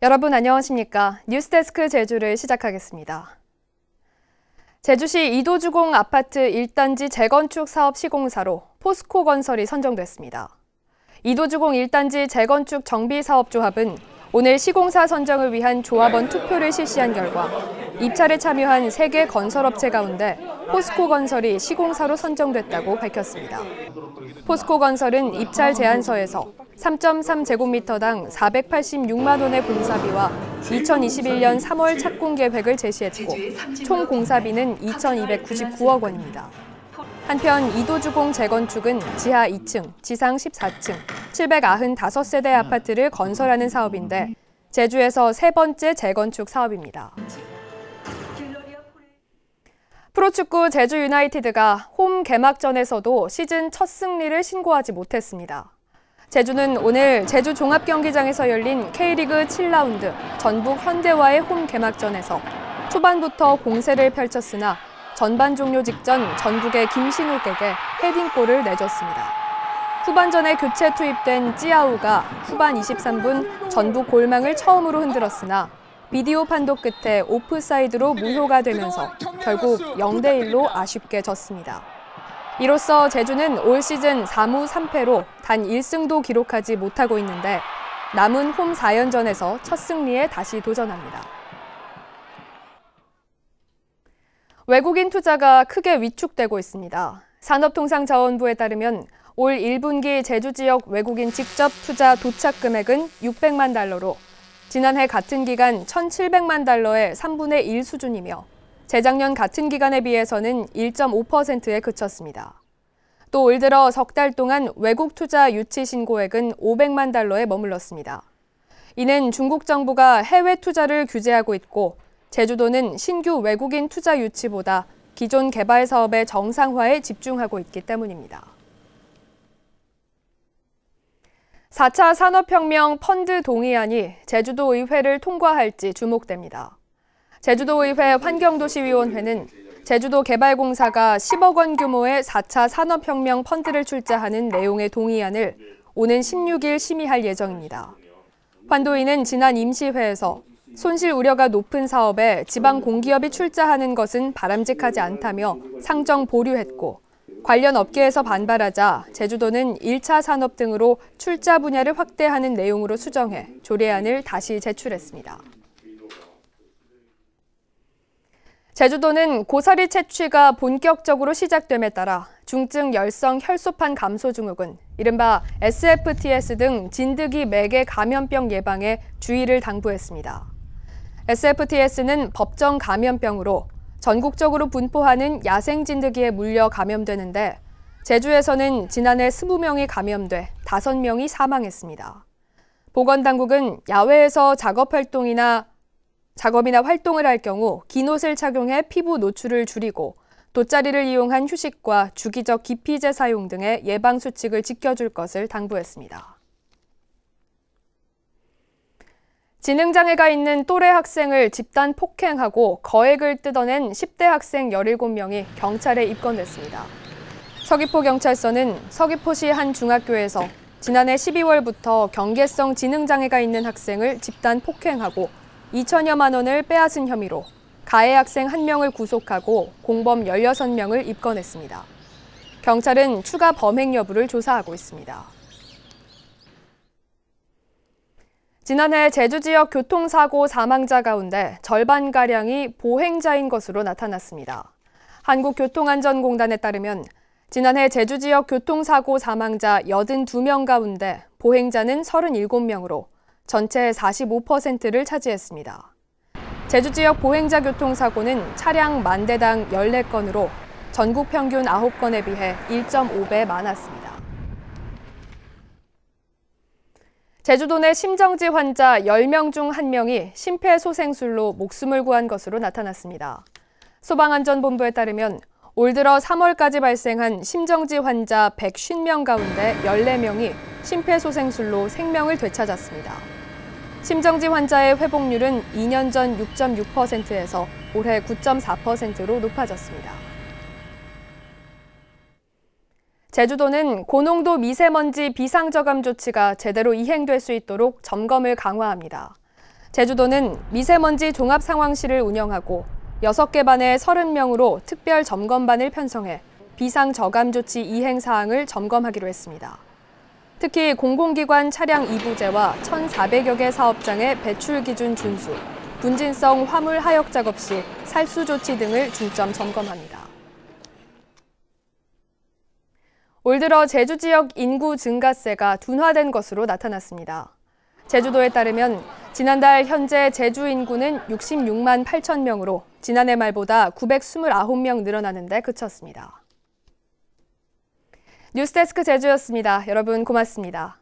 여러분 안녕하십니까? 뉴스데스크 제주를 시작하겠습니다. 제주시 이도주공 아파트 1단지 재건축 사업 시공사로 포스코건설이 선정됐습니다. 이도주공 1단지 재건축 정비사업조합은 오늘 시공사 선정을 위한 조합원 투표를 실시한 결과 입찰에 참여한 3개 건설업체 가운데 포스코건설이 시공사로 선정됐다고 밝혔습니다. 포스코건설은 입찰 제안서에서 3.3제곱미터당 486만 원의 공사비와 2021년 3월 착공 계획을 제시했고 총 공사비는 2,299억 원입니다. 한편 이도주공 재건축은 지하 2층, 지상 14층, 795세대 아파트를 건설하는 사업인데 제주에서 3번째 재건축 사업입니다. 프로축구 제주 유나이티드가 홈 개막전에서도 시즌 첫 승리를 신고하지 못했습니다. 제주는 오늘 제주 종합경기장에서 열린 K리그 7라운드 전북 현대와의 홈 개막전에서 초반부터 공세를 펼쳤으나 전반 종료 직전 전북의 김신욱에게 헤딩골을 내줬습니다. 후반전에 교체 투입된 찌아우가 후반 23분 전북 골망을 처음으로 흔들었으나 비디오 판독 끝에 오프사이드로 무효가 되면서 결국 0대1로 아쉽게 졌습니다. 이로써 제주는 올 시즌 4무 3패로 단 1승도 기록하지 못하고 있는데 남은 홈 4연전에서 첫 승리에 다시 도전합니다. 외국인 투자가 크게 위축되고 있습니다. 산업통상자원부에 따르면 올 1분기 제주 지역 외국인 직접 투자 도착 금액은 600만 달러로 지난해 같은 기간 1,700만 달러의 3분의 1 수준이며 재작년 같은 기간에 비해서는 1.5%에 그쳤습니다. 또 올 들어 석 달 동안 외국 투자 유치 신고액은 500만 달러에 머물렀습니다. 이는 중국 정부가 해외 투자를 규제하고 있고 제주도는 신규 외국인 투자 유치보다 기존 개발 사업의 정상화에 집중하고 있기 때문입니다. 4차 산업혁명 펀드 동의안이 제주도 의회를 통과할지 주목됩니다. 제주도의회 환경도시위원회는 제주도 개발공사가 10억 원 규모의 4차 산업혁명 펀드를 출자하는 내용의 동의안을 오는 16일 심의할 예정입니다. 환도위는 지난 임시회에서 손실 우려가 높은 사업에 지방 공기업이 출자하는 것은 바람직하지 않다며 상정 보류했고 관련 업계에서 반발하자 제주도는 1차 산업 등으로 출자 분야를 확대하는 내용으로 수정해 조례안을 다시 제출했습니다. 제주도는 고사리 채취가 본격적으로 시작됨에 따라 중증 열성 혈소판 감소 증후군, 이른바 SFTS 등 진드기 매개 감염병 예방에 주의를 당부했습니다. SFTS는 법정 감염병으로 전국적으로 분포하는 야생 진드기에 물려 감염되는데 제주에서는 지난해 20명이 감염돼 5명이 사망했습니다. 보건당국은 야외에서 작업이나 활동을 할 경우 긴 옷을 착용해 피부 노출을 줄이고 돗자리를 이용한 휴식과 주기적 기피제 사용 등의 예방 수칙을 지켜줄 것을 당부했습니다. 지능장애가 있는 또래 학생을 집단 폭행하고 거액을 뜯어낸 10대 학생 17명이 경찰에 입건됐습니다. 서귀포경찰서는 서귀포시 한 중학교에서 지난해 12월부터 경계성 지능장애가 있는 학생을 집단 폭행하고 2천여만 원을 빼앗은 혐의로 가해 학생 1명을 구속하고 공범 16명을 입건했습니다. 경찰은 추가 범행 여부를 조사하고 있습니다. 지난해 제주 지역 교통사고 사망자 가운데 절반가량이 보행자인 것으로 나타났습니다. 한국교통안전공단에 따르면 지난해 제주 지역 교통사고 사망자 82명 가운데 보행자는 37명으로 전체 45%를 차지했습니다. 제주 지역 보행자 교통사고는 차량 10,000대당 14건으로 전국 평균 9건에 비해 1.5배 많았습니다. 제주도 내 심정지 환자 10명 중 1명이 심폐소생술로 목숨을 구한 것으로 나타났습니다. 소방안전본부에 따르면 올 들어 3월까지 발생한 심정지 환자 150명 가운데 14명이 심폐소생술로 생명을 되찾았습니다. 심정지 환자의 회복률은 2년 전 6.6%에서 올해 9.4%로 높아졌습니다. 제주도는 고농도 미세먼지 비상저감 조치가 제대로 이행될 수 있도록 점검을 강화합니다. 제주도는 미세먼지 종합상황실을 운영하고 6개 반의 30명으로 특별 점검반을 편성해 비상저감 조치 이행 사항을 점검하기로 했습니다. 특히 공공기관 차량 이부제와 1,400여 개 사업장의 배출 기준 준수, 분진성 화물 하역 작업 시 살수 조치 등을 중점 점검합니다. 올 들어 제주 지역 인구 증가세가 둔화된 것으로 나타났습니다. 제주도에 따르면 지난달 현재 제주 인구는 66만 8천 명으로 지난해 말보다 929명 늘어나는 데 그쳤습니다. 뉴스데스크 제주였습니다. 여러분 고맙습니다.